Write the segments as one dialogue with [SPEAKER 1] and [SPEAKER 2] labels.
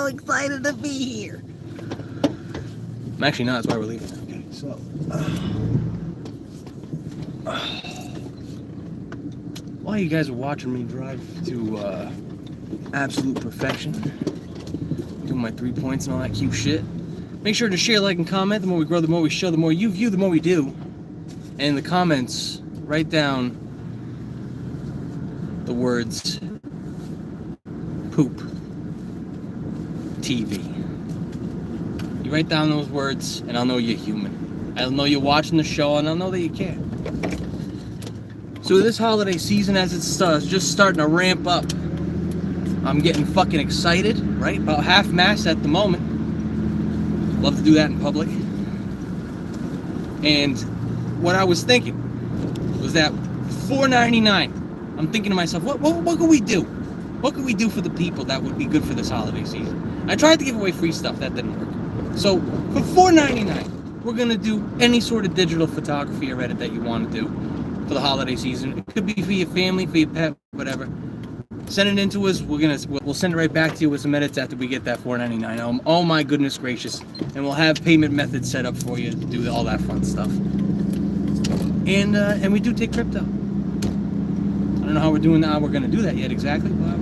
[SPEAKER 1] so excited to be here. I'm actually not, that's why we're leaving. Okay, so. While you guys are watching me drive to absolute perfection, doing my 3 points and all that cute shit, make sure to share, like, and comment. The more we grow, the more we show, the more you view, the more we do. And in the comments, write down the words poop TV. You write down those words and I'll know you're human. I'll know you're watching the show and I'll know that you care. So this holiday season, as it's just starting to ramp up, I'm getting fucking excited, right? About half-mast at the moment. Love to do that in public. And what I was thinking was that $4.99, I'm thinking to myself, what could we do? What could we do for the people that would be good for this holiday season? I tried to give away free stuff, that didn't work. So for $4.99, we're gonna do any sort of digital photography or edit that you want to do for the holiday season. It could be for your family, for your pet, whatever. Send it in to us. We'll send it right back to you with some edits after we get that $4.99. Oh my goodness gracious! And we'll have payment methods set up for you to do all that fun stuff. And we do take crypto. I don't know how we're doing that. How we're going to do that yet exactly, but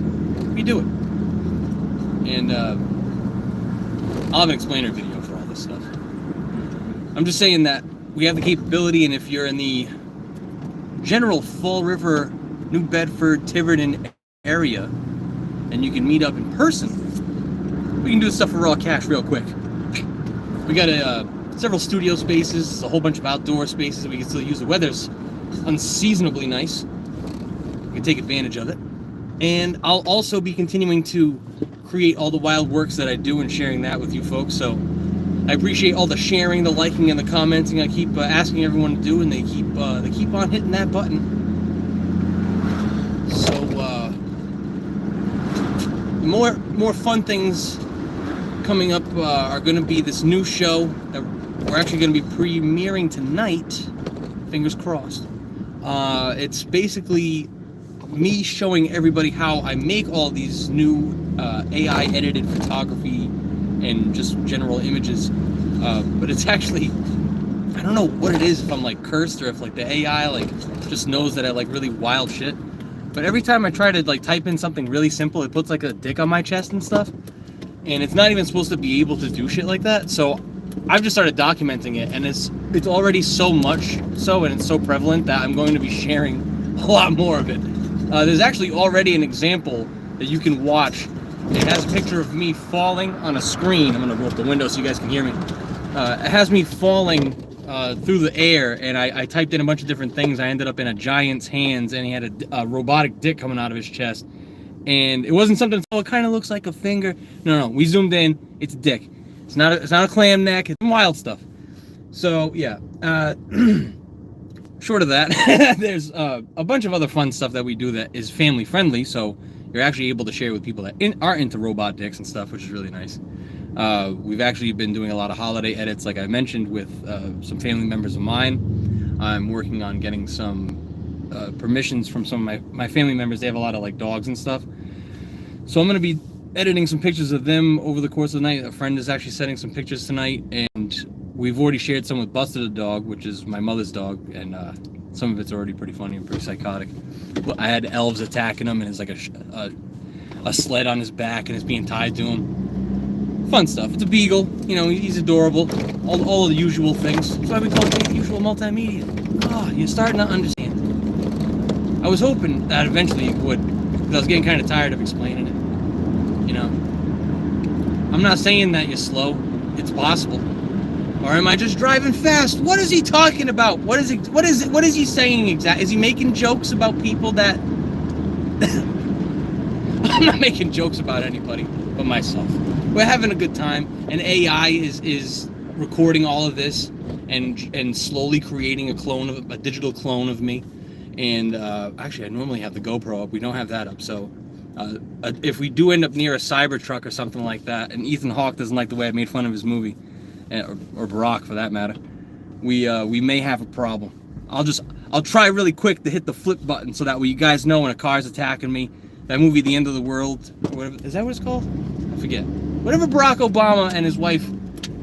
[SPEAKER 1] we do it. And I'll have an explainer video for all this stuff. I'm just saying that we have the capability, and if you're in the general Fall River, New Bedford, Tiverton area, and you can meet up in person, we can do stuff for raw cash real quick. We got several studio spaces, a whole bunch of outdoor spaces that we can still use. The weather's unseasonably nice. We can take advantage of it. And I'll also be continuing to create all the wild works that I do and sharing that with you folks. So I appreciate all the sharing, the liking, and the commenting I keep asking everyone to do, and they keep on hitting that button. So more fun things coming up are going to be this new show that we're actually going to be premiering tonight. Fingers crossed. It's basically me showing everybody how I make all these new AI edited photography and just general images, but it's actually, I don't know what it is, if I'm like cursed or if like the AI like just knows that I like really wild shit, but every time I try to like type in something really simple, it puts like a dick on my chest and stuff, and it's not even supposed to be able to do shit like that. So I've just started documenting it, and it's already so much so, and it's so prevalent that I'm going to be sharing a lot more of it. There's actually already an example that you can watch. It has a picture of me falling on a screen. I'm going to roll up the window so you guys can hear me. It has me falling through the air, and I typed in a bunch of different things. I ended up in a giant's hands, and he had a robotic dick coming out of his chest. And it wasn't something, oh, it kind of looks like a finger. No, we zoomed in. It's a dick. It's not a clam neck. It's some wild stuff. So, yeah. Short of that, there's a bunch of other fun stuff that we do that is family friendly, so you're actually able to share with people that are into robot dicks and stuff, which is really nice. We've actually been doing a lot of holiday edits, like I mentioned, with some family members of mine. I'm working on getting some permissions from some of my family members. They have a lot of like dogs and stuff, so I'm going to be editing some pictures of them over the course of the night. A friend is actually sending some pictures tonight, and we've already shared some with Buster the dog, which is my mother's dog, and some of it's already pretty funny and pretty psychotic. I had elves attacking him, and it's like a sled on his back, and it's being tied to him. Fun stuff. It's a beagle, you know, he's adorable. All of the usual things. That's why we call it the usual multimedia. You're starting to understand. I was hoping that eventually you would, because I was getting kind of tired of explaining it. You know, I'm not saying that you're slow. It's possible. Or am I just driving fast? What is he talking about? What is he saying exactly? Is he making jokes about people that I'm not making jokes about anybody but myself. We're having a good time, and AI is recording all of this and slowly creating a digital clone of me. And actually I normally have the GoPro up. We don't have that up, so if we do end up near a Cybertruck or something like that, and Ethan Hawke doesn't like the way I made fun of his movie, or Barack for that matter, we may have a problem. I'll try really quick to hit the flip button so that way you guys know when a car's attacking me. That movie, The End of the World, or whatever, is that what it's called? I forget. whatever Barack Obama and his wife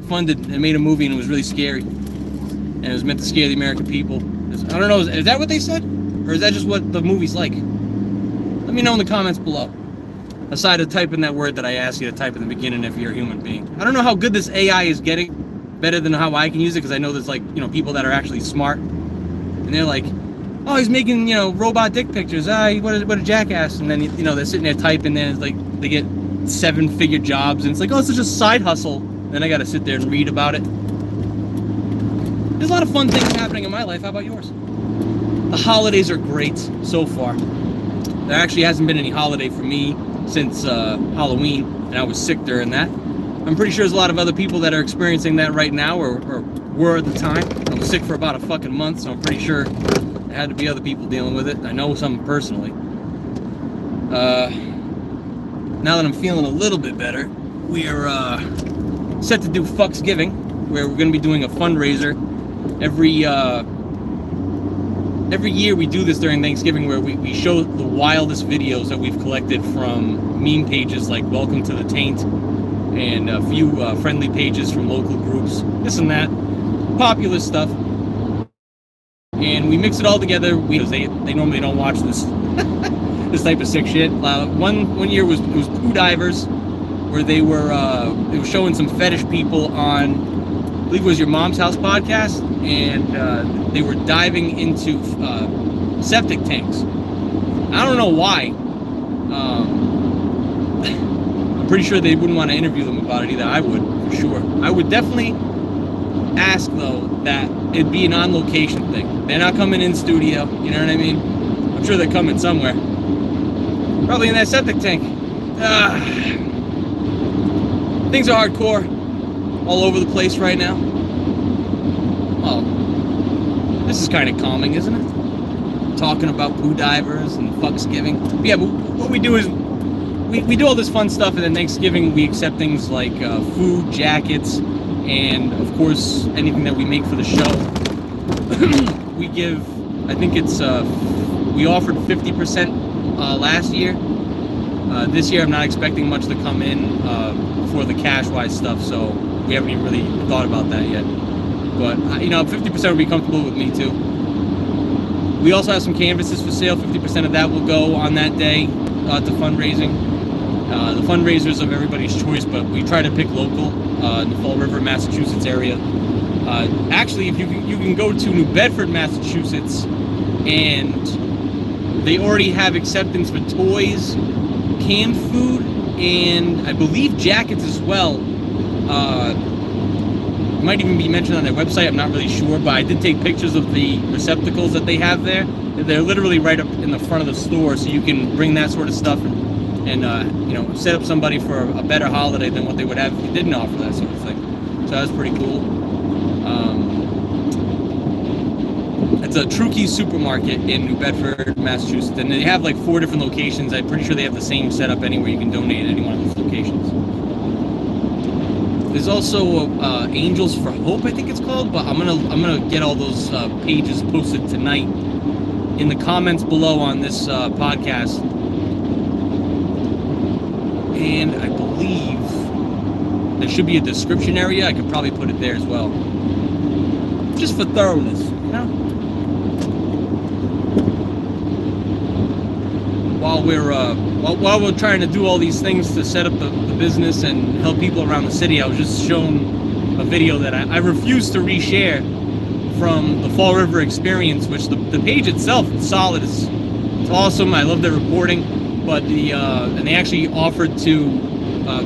[SPEAKER 1] funded and made a movie and it was really scary. And it was meant to scare the American people. I don't know, is that what they said? Or is that just what the movie's like? Let me know in the comments below. Aside of typing that word that I asked you to type in the beginning if you're a human being. I don't know how good this AI is getting. Better than how I can use it, because I know there's like, people that are actually smart. And they're like, oh, he's making, robot dick pictures. What a jackass. And then, they're sitting there typing, and it's like they get 7-figure jobs. And it's like, oh, it's just a side hustle. Then I got to sit there and read about it. There's a lot of fun things happening in my life. How about yours? The holidays are great so far. There actually hasn't been any holiday for me since Halloween, and I was sick during that. I'm pretty sure there's a lot of other people that are experiencing that right now, or were at the time. I was sick for about a fucking month, so I'm pretty sure there had to be other people dealing with it. I know some personally. Now that I'm feeling a little bit better, we are set to do Fucksgiving, where we're going to be doing a fundraiser every year. We do this during Thanksgiving, where we show the wildest videos that we've collected from meme pages like Welcome to the Taint and a few friendly pages from local groups, this and that, popular stuff, and we mix it all together. Because they normally don't watch this this type of sick shit. One year it was Poo Divers, where they were showing some fetish people on, I believe it was Your Mom's House podcast, and they were diving into septic tanks. I don't know why. I'm pretty sure they wouldn't want to interview them about it either. I would, for sure. I would definitely ask, though, that it be an on-location thing. They're not coming in studio, you know what I mean? I'm sure they're coming somewhere. Probably in that septic tank. Things are hardcore all over the place right now. Oh, this is kind of calming, isn't it? Talking about Poo Divers and Fucksgiving. But yeah, but what we do is we do all this fun stuff, and then Thanksgiving we accept things like food, jackets, and of course anything that we make for the show. We give, I think it's we offered 50% last year. This year I'm not expecting much to come in for the cash-wise stuff, so we haven't even really thought about that yet. But 50% would be comfortable with me too. We also have some canvases for sale. 50% of that will go on that day to fundraising. The fundraisers of everybody's choice, but we try to pick local in the Fall River, Massachusetts area. Actually, if you can go to New Bedford, Massachusetts, and they already have acceptance for toys, canned food, and I believe jackets as well. Might even be mentioned on their website, I'm not really sure, but I did take pictures of the receptacles that they have there. They're literally right up in the front of the store, so you can bring that sort of stuff and set up somebody for a better holiday than what they would have if you didn't offer that sort of thing. So that's pretty cool. It's a True Key supermarket in New Bedford, Massachusetts, and they have like 4 different locations. I'm pretty sure they have the same setup anywhere. You can donate at any one of those locations. There's also Angels for Hope, I think it's called, but I'm gonna get all those pages posted tonight in the comments below on this podcast. And I believe there should be a description area. I could probably put it there as well, just for thoroughness, While we're trying to do all these things to set up the business and help people around the city, I was just shown a video that I refuse to reshare from the Fall River experience, which the page itself is solid. It's awesome. I love their reporting, but and they actually offered to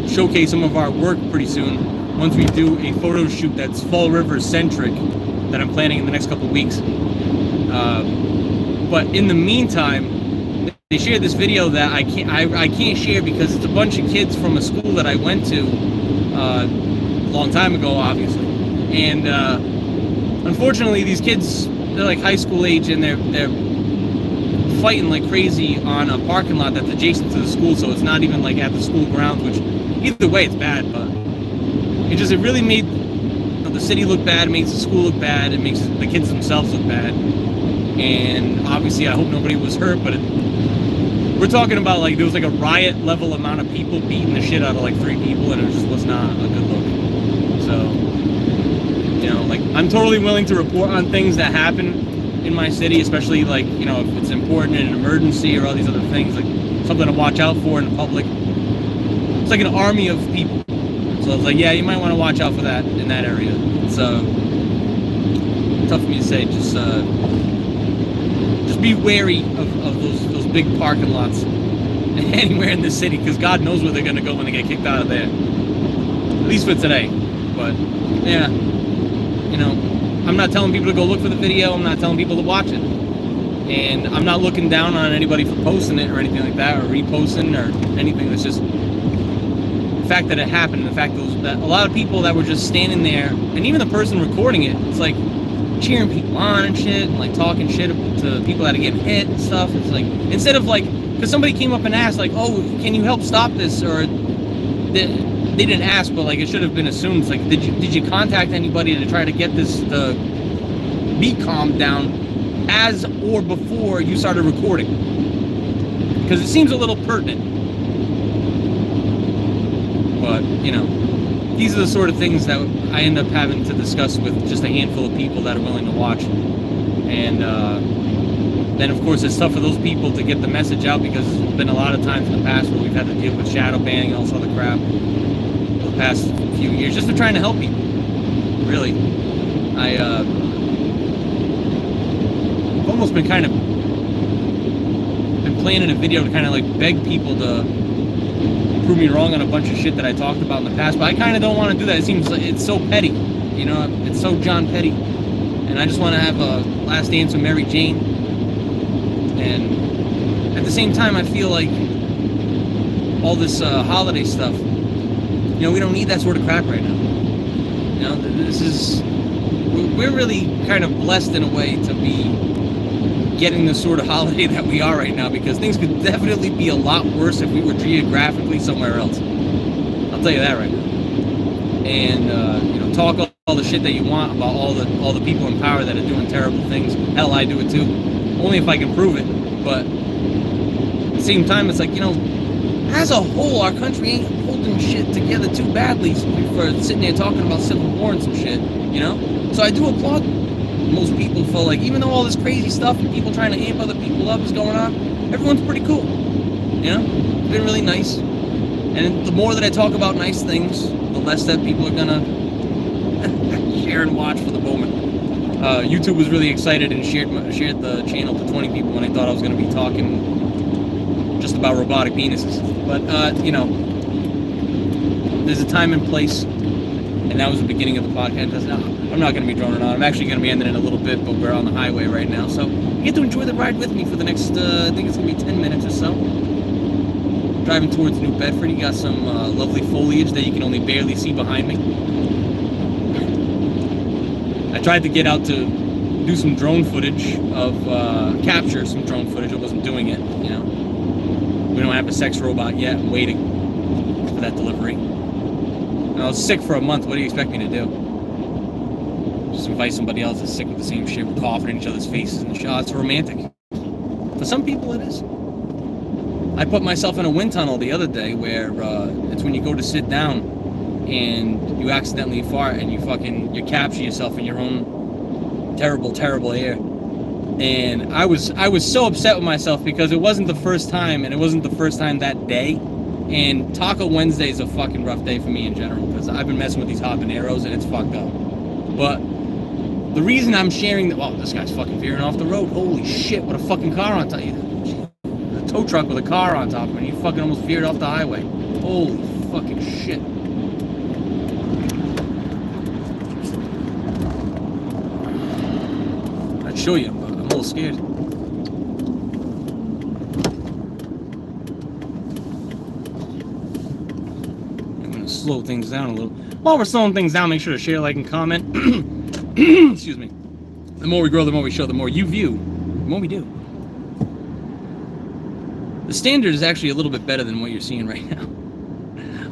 [SPEAKER 1] showcase some of our work pretty soon once we do a photo shoot that's Fall River centric that I'm planning in the next couple of weeks. But in the meantime, they shared this video that I can't share because it's a bunch of kids from a school that I went to a long time ago, obviously. And unfortunately, these kids, they're like high school age, and they're fighting like crazy on a parking lot that's adjacent to the school, so it's not even like at the school grounds, which either way it's bad, but it really made the city look bad, it makes the school look bad, it makes the kids themselves look bad. And obviously I hope nobody was hurt, but we're talking about like there was like a riot level amount of people beating the shit out of like 3 people, and it just was not a good look. So, you know, like I'm totally willing to report on things that happen in my city, especially like, you know, if it's important in an emergency or all these other things, like something to watch out for in the public. It's like an army of people. So I was like, yeah, you might want to watch out for that in that area. It's tough for me to say. Just be wary of those big parking lots anywhere in the city, because God knows where they're gonna go when they get kicked out of there. At least for today. But yeah, you know, I'm not telling people to go look for the video. I'm not telling people to watch it. And I'm not looking down on anybody for posting it or anything like that, or reposting or anything. It's just the fact that it happened, the fact that a lot of people that were just standing there, and even the person recording it, it's like cheering people on and shit, and like talking shit to people that are getting hit and stuff. It's like, instead of like, because somebody came up and asked like, oh, can you help stop this? Or they didn't ask, but like it should have been assumed. It's like, did you contact anybody to try to get this to be calmed down as or before you started recording? Because it seems a little pertinent. But, you know, these are the sort of things that I end up having to discuss with just a handful of people that are willing to watch. And then, of course, it's tough for those people to get the message out, because there's been a lot of times in the past where we've had to deal with shadow banning and all this other crap for the past few years, just for trying to help people. Really. I've almost been kind of planning a video to kind of like beg people to prove me wrong on a bunch of shit that I talked about in the past, but I kind of don't want to do that. It seems like it's so petty, you know, it's so John Petty, and I just want to have a last dance with Mary Jane. And at the same time, I feel like all this holiday stuff, you know, we don't need that sort of crap right now. You know, we're really kind of blessed in a way to be getting the sort of holiday that we are right now, because things could definitely be a lot worse if we were geographically somewhere else. I'll tell you that right now. And you know, talk all the shit that you want about all the people in power that are doing terrible things. Hell, I do it too. Only if I can prove it. But at the same time, it's like, you know, as a whole, our country ain't holding shit together too badly for sitting there talking about civil war and some shit, you know? So I do applaud most people for, like, even though all this crazy stuff and people trying to amp other people up is going on, everyone's pretty cool, you know? It's been really nice. And the more that I talk about nice things, the less that people are gonna share and watch for the moment. YouTube was really excited and shared the channel to 20 people when I thought I was gonna be talking just about robotic penises. But, you know, there's a time and place, and that was the beginning of the podcast. I'm not going to be droning on. I'm actually going to be ending in a little bit, but we're on the highway right now. So you get to enjoy the ride with me for the next, I think it's going to be 10 minutes or so. Driving towards New Bedford. You got some lovely foliage that you can only barely see behind me. I tried to get out to do some drone footage capture some drone footage. I wasn't doing it, you know. We don't have a sex robot yet. I'm waiting for that delivery. And I was sick for a month. What do you expect me to do? Just invite somebody else that's sick with the same shit. We're coughing in each other's faces and shit. Oh, it's romantic. For some people, it is. I put myself in a wind tunnel the other day where it's when you go to sit down and you accidentally fart and you capture yourself in your own terrible, terrible air. And I was so upset with myself because it wasn't the first time, and it wasn't the first time that day. And Taco Wednesday is a fucking rough day for me in general, because I've been messing with these habaneros and it's fucked up. But the reason I'm sharing that, well, this guy's fucking veering off the road. Holy shit, what a fucking car on top of you. A tow truck with a car on top of it. You fucking almost veered off the highway. Holy fucking shit. I'd show you, but I'm a little scared. Slow things down a little. While we're slowing things down, make sure to share, like, and comment. Excuse me. The more we grow, the more we show, the more you view, the more we do. The standard is actually a little bit better than what you're seeing right now.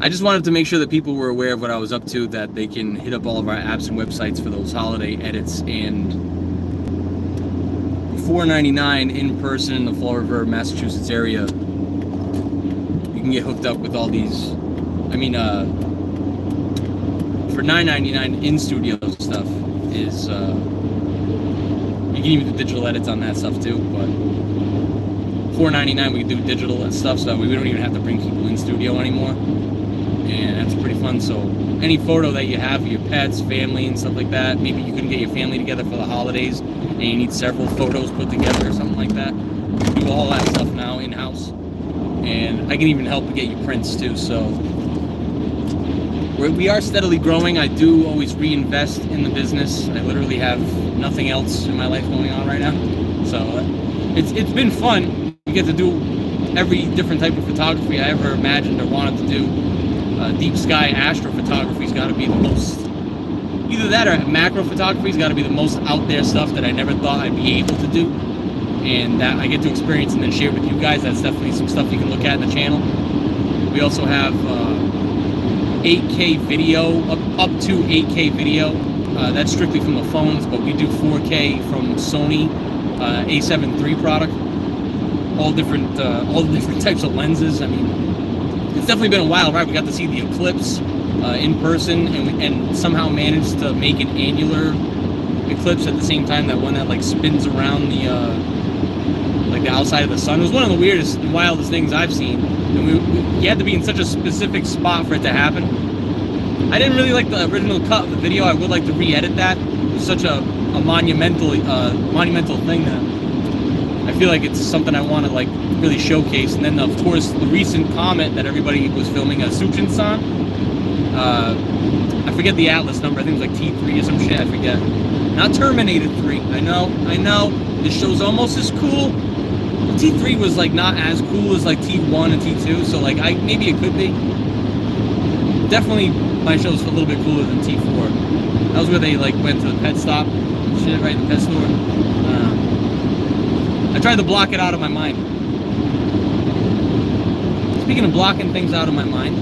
[SPEAKER 1] I just wanted to make sure that people were aware of what I was up to, that they can hit up all of our apps and websites for those holiday edits. And $4.99 in person in the Fall River, Massachusetts area you can get hooked up with all these. I mean, for $9.99 in studio stuff is you can even do digital edits on that stuff too. But $4.99 we can do digital and stuff, so we don't even have to bring people in studio anymore, and that's pretty fun. So any photo that you have of your pets, family, and stuff like that, maybe you couldn't get your family together for the holidays, and you need several photos put together or something like that. You do all that stuff now in-house, and I can even help get you prints too. So we are steadily growing. I do always reinvest in the business. I literally have nothing else in my life going on right now, so it's been fun. You get to do every different type of photography I ever imagined or wanted to do. Deep sky astrophotography's got to be the most, either that or macro photography's got to be the most out there stuff that I never thought I'd be able to do, and that I get to experience and then share with you guys. That's definitely some stuff you can look at in the channel. We also have 8K video, up to 8K video. That's strictly from the phones, but we do 4K from Sony A7 III product. All the different types of lenses. I mean, it's definitely been a wild ride. We got to see the eclipse in person, and somehow managed to make an annular eclipse at the same time. That one that like spins around the like the outside of the sun. It was one of the weirdest and wildest things I've seen. And you had to be in such a specific spot for it to happen. I didn't really like the original cut of the video. I would like to re-edit that. It was such a monumental thing that I feel like it's something I want to like really showcase. And then of course the recent comet that everybody was filming, Suchin-san. I forget the Atlas number. I think it was like T3 or some shit. I forget. Not Terminator 3. I know. This show's almost as cool. T3 was like not as cool as like T1 and T2. So like maybe it could be. Definitely my show's a little bit cooler than T4. That was where they like went to the pet stop. Shit, right in the pet store. I tried to block it out of my mind. Speaking of blocking things out of my mind,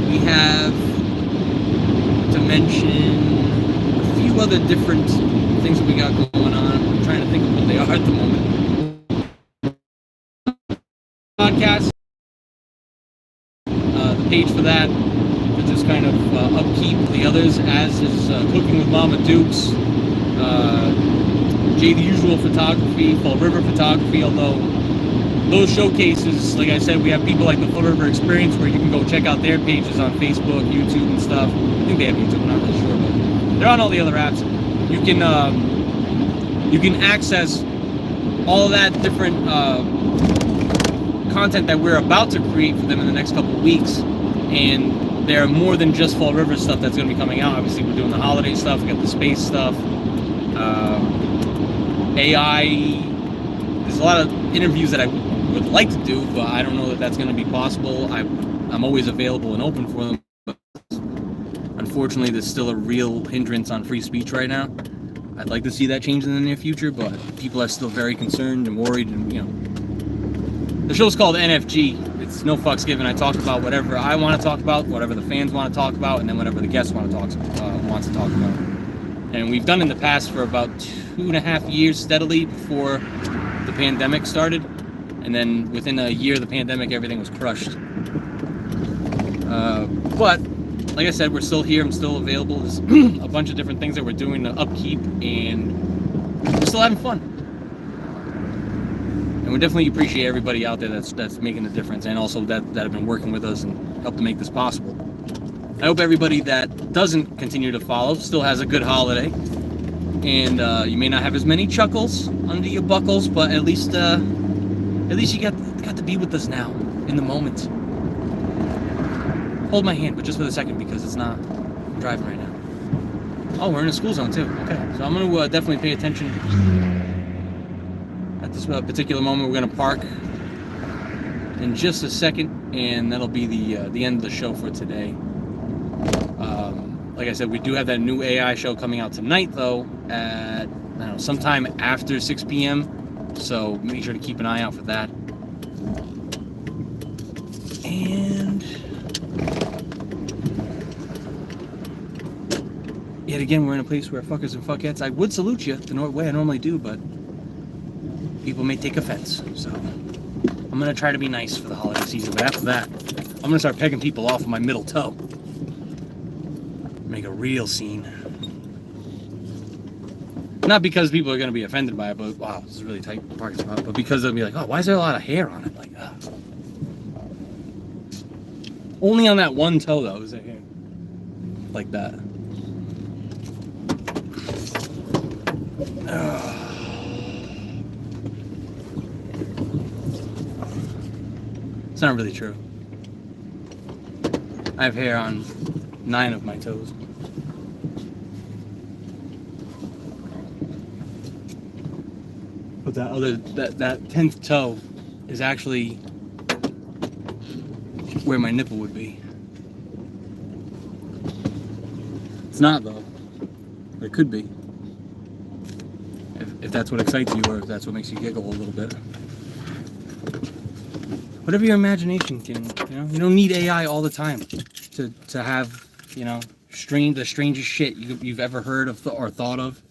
[SPEAKER 1] we have to mention a few other different things that we got going on. I'm trying to think of what they are at the moment. Podcast, the page for that, to just kind of upkeep the others, as is Cooking with Mama Dukes, Jay the Usual Photography, Fall River Photography, although those showcases, like I said, we have people like the Fall River Experience where you can go check out their pages on Facebook, YouTube, and stuff. I think they have YouTube, I'm not really sure, but they're on all the other apps. You can access all of that different content that we're about to create for them in the next couple of weeks, and they're more than just Fall River stuff that's going to be coming out. Obviously, we're doing the holiday stuff, we got the space stuff, AI. There's a lot of interviews that I would like to do, but I don't know that that's going to be possible. I'm always available and open for them, but unfortunately there's still a real hindrance on free speech right now. I'd like to see that change in the near future, but people are still very concerned and worried, and you know, the show's called NFG. It's no fucks given. I talk about whatever I want to talk about, whatever the fans want to talk about, and then whatever the guests wants to talk about. And we've done in the past for about 2.5 years steadily before the pandemic started, and then within a year of the pandemic, everything was crushed. But like I said, we're still here. I'm still available. There's a bunch of different things that we're doing to upkeep, and we're still having fun. And we definitely appreciate everybody out there that's making a difference, and also that have been working with us and helped to make this possible. I hope everybody that doesn't continue to follow still has a good holiday, and you may not have as many chuckles under your buckles, but at least you got to be with us now in the moment. Hold my hand, but just for a second, because I'm driving right now. Oh, we're in a school zone too. Okay, so I'm gonna definitely pay attention at this particular moment. We're gonna park in just a second, and that'll be the end of the show for today. Like I said, we do have that new AI show coming out tonight, though, at sometime after 6 p.m. So make sure to keep an eye out for that. And yet again, we're in a place where fuckers and fuckettes, I would salute you the way I normally do, but people may take offense. So I'm gonna try to be nice for the holiday season, but after that, I'm gonna start picking people off with my middle toe. Make a real scene. Not because people are gonna be offended by it, but wow, this is a really tight parking spot. But because they'll be like, oh, why is there a lot of hair on it? Like, only on that one toe though is there hair. Like that. It's not really true. I have hair on 9 of my toes. But that 10th toe is actually where my nipple would be. It's not though. It could be. If that's what excites you, or if that's what makes you giggle a little bit. Whatever your imagination can, you don't need AI all the time to have, the strangest shit you've ever heard of or thought of.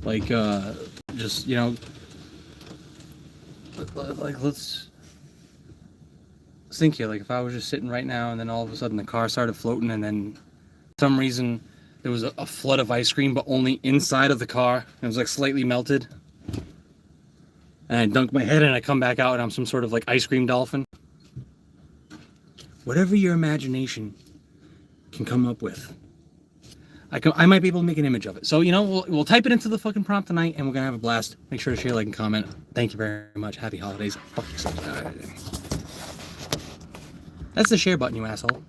[SPEAKER 1] Like, just, like, let's think here. Like, if I was just sitting right now and then all of a sudden the car started floating and then for some reason there was a flood of ice cream, but only inside of the car. It was like slightly melted. And I dunk my head and I come back out and I'm some sort of like ice cream dolphin. Whatever your imagination can come up with, I might be able to make an image of it. So, we'll type it into the fucking prompt tonight and we're gonna have a blast. Make sure to share, like, and comment. Thank you very much. Happy holidays. Fuck yourself. That's the share button, you asshole.